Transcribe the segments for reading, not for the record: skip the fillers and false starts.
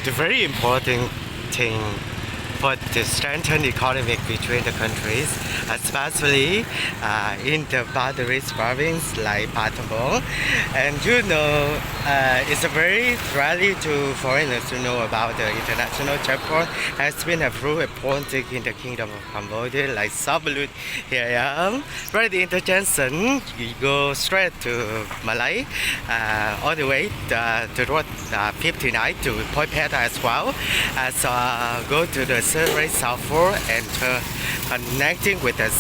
the very important thing for the strengthen economic between the countries, especially in the boundaries province like Battambang. And it's a very rarely to foreigners to know about the international checkpoint has been approved appointed in the Kingdom of Cambodia, like Sampov. Here I am, right in the Jensen. You go straight to Malay, all the way to road 59 to Point Peta as well. So go to the Surrey South 4 and connecting with the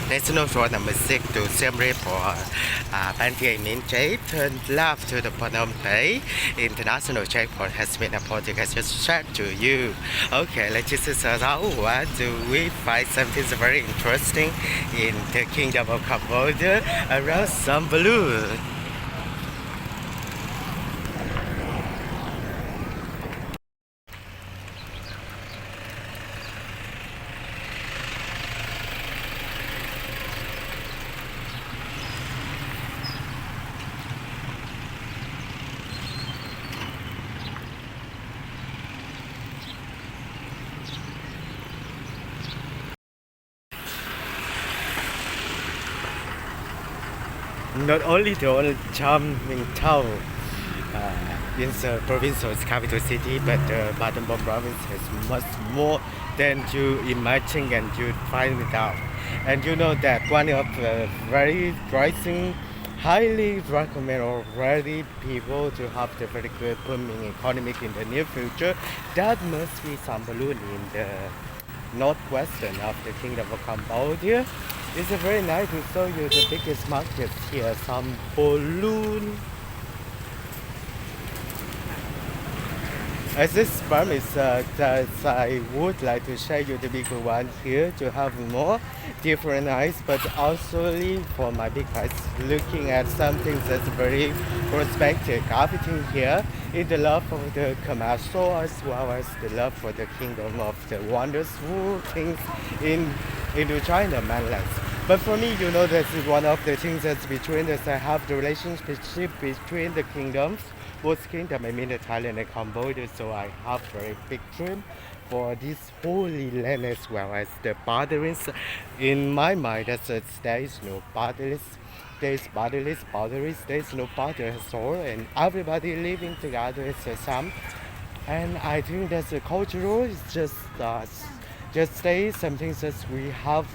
National Road number 6 to Siem Reap for Bantier Min Jay. Turn left to the Phnom Penh International Checkpoint has been appointed. I just shared to you. Okay, let's just search out what do we find something very interesting in the Kingdom of Cambodia around Sampov. Not only the only charming town in the provincial capital city, but the Battambang province has much more than you imagine and you find it out. And you know that one of the very rising, highly recommend already people to have the very good booming economic in the near future. That must be Sampov in the northwestern of the Kingdom of Cambodia. It's very nice to show you the biggest market here, Sampov. As this promise, that I would like to show you the bigger one here to have more different eyes, but also for my big eyes, looking at something that's very prospective. Everything here is the love of the commercial as well as the love for the kingdom of the wonderful things in China mainland. But for me, that's one of the things that's between us. I have the relationship between the kingdoms. Both kingdom, I mean the Thailand and Cambodia, so I have very big dream for this holy land as well as the boundaries. In my mind, there is no boundaries. There is boundaries. There is no boundaries at all, and everybody living together is the same. And I think that's the cultural. It's just say something that we have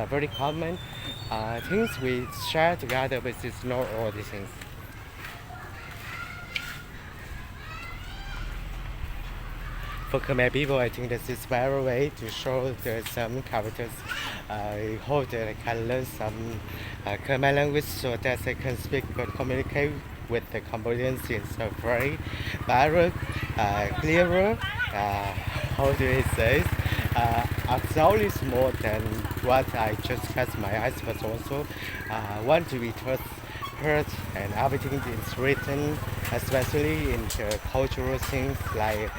very common things we share together, but it's not all these things. For Khmer people, I think this is very way to show there's some characters. I hope that I can learn some Khmer language so that I can speak and communicate with the Cambodians in a very better, clearer, how do I say, acknowledge more than what I just cast my eyes, but also want to be heard and everything is written, especially in the cultural things like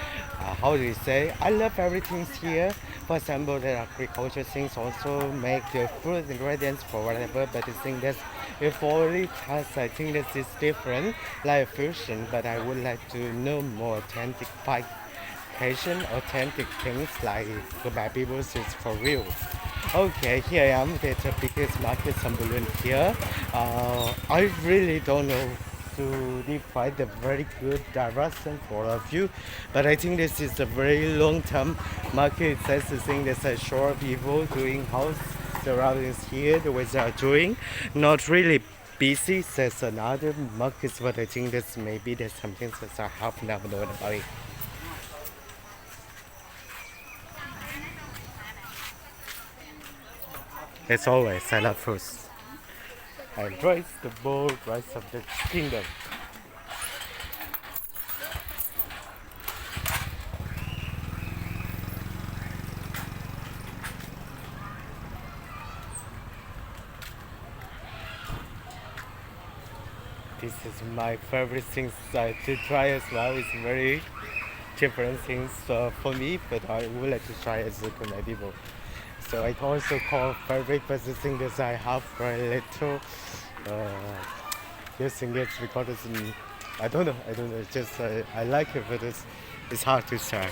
how do you say? I love everything here. For example, the agriculture things also make the food ingredients for whatever. But the thing that if only has, I think this is different, like fusion. But I would like to know more authentic authentic things like Khmer people is for real. Okay, here I am at the biggest market Sampov here. I really don't know to define the very good direction for all of you, but I think this is a very long-term market. That's the thing that I show people doing house surroundings here the way they are doing. Not really busy. There's another market, but I think that's maybe there's something that I have never known about it. As always, I love fruits. I embrace the bold rise of the kingdom. This is my favorite things to try as well. It's very different things for me, but I would like to try as a Khmer people. So I also call favorite, but the thing that I have very little using it because it's, I don't know, just I like it, but It's hard to say.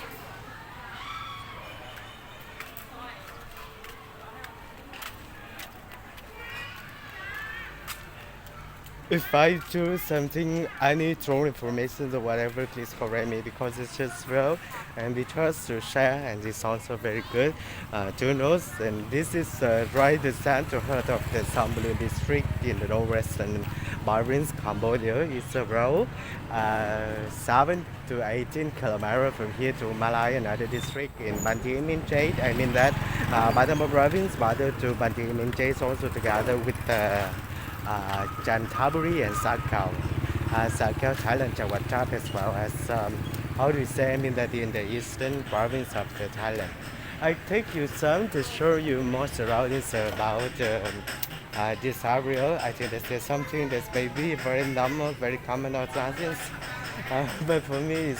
If I do something, any wrong information or whatever, please correct me because it's just real and we trust to share and it's also very good to know. And this is right the centerhead of the Sampov district in the northwestern province, Cambodia. It's around 7 to 18 kilometers from here to Malay, another district in Battambang. I mean that Battambang province, border to Battambang also together with Chantaburi and Sakao. Sakao, Thailand, Chawatap, as well as, how do you say, I mean that in the eastern province of the Thailand. I take you some to show you more surroundings about this area. I think this is something that's maybe very normal, very common or something. But for me,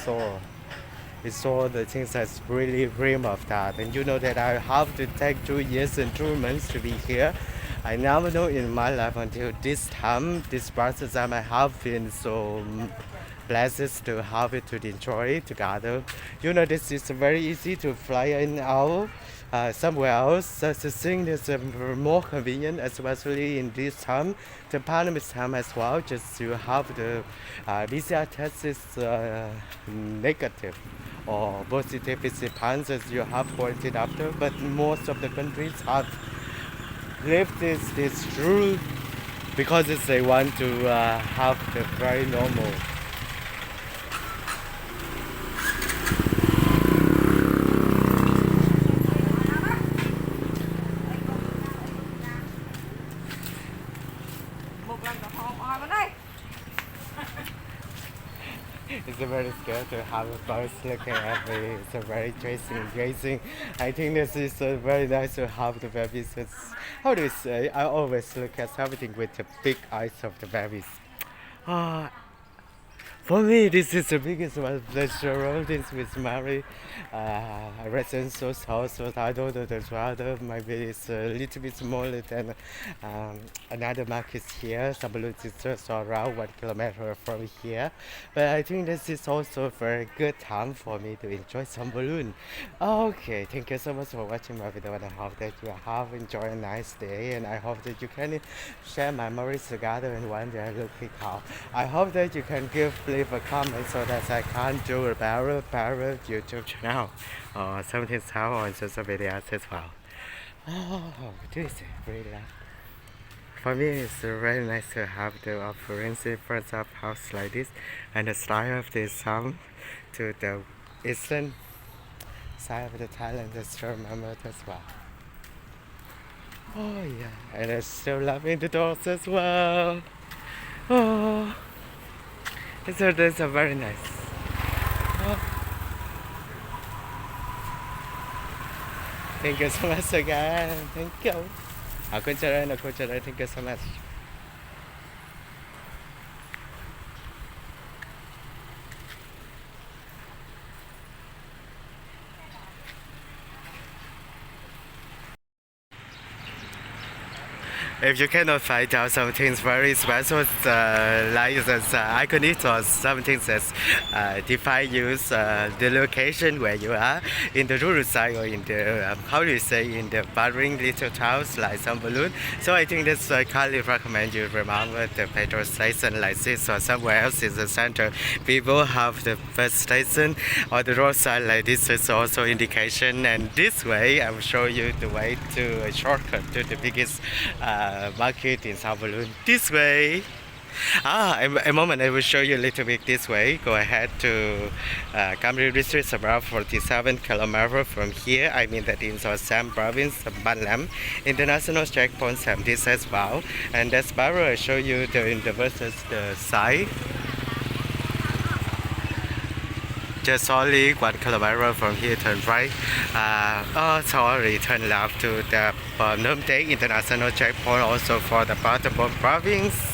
it's all the things that's really dream of that. And you know that I have to take 2 years and 2 months to be here. I never know in my life until this time, this process I have been so blessed to have it to enjoy it together. You know, this is very easy to fly in out somewhere else. So the thing is more convenient, especially in this time, the pandemic time as well. Just you have the visa test is negative or positive. It depends as you have quarantined after. But most of the countries have live this rule because they want to have the very normal. It's very scary to have a boss looking at me. It's a very interesting, gazing. I think this is very nice to have the babies. It's, how do you say? I always look at everything with the big eyes of the babies. Ah, for me, this is the biggest one. The surroundings with Mary, residential house, but I don't know the other. Maybe it's a little bit smaller than another market here. Sampov is just around 1 kilometer from here. But I think this is also a very good time for me to enjoy some balloon. Okay, thank you so much for watching my video and I hope that you have enjoyed a nice day and I hope that you can share memories together and one day look it out. I hope that you can leave a comment so that I can do a better YouTube channel or something else on social media as well. Oh, this is really nice. For me, it's very nice to have the appearance in front of house like this and the style of this sound to the eastern side of the Thailand is so memorable as well. Oh yeah, and I'm still loving the dogs as well. Oh, so that's a very nice. Oh. Thank you so much again. Thank you. Thank you so much. If you cannot find out something very special, like this iconic or something that define you the location where you are in the rural side or in the how do you say in the budding little towns like some balloon. So I think that's I highly recommend you remember the petrol station like this or somewhere else in the center. People have the bus station or the roadside like this is also indication. And this way I will show you the way to a shortcut to the biggest market in Sampov. This way. A moment I will show you a little bit this way. Go ahead to Cambodia district about 47 kilometers from here. I mean that in Sam province of Battambang. International checkpoints have this as well. And that's barrel I show you the versus the side. Just only 1 kilometer from here, turn right. Turn left to the Battambang International checkpoint, also for the Battambang province.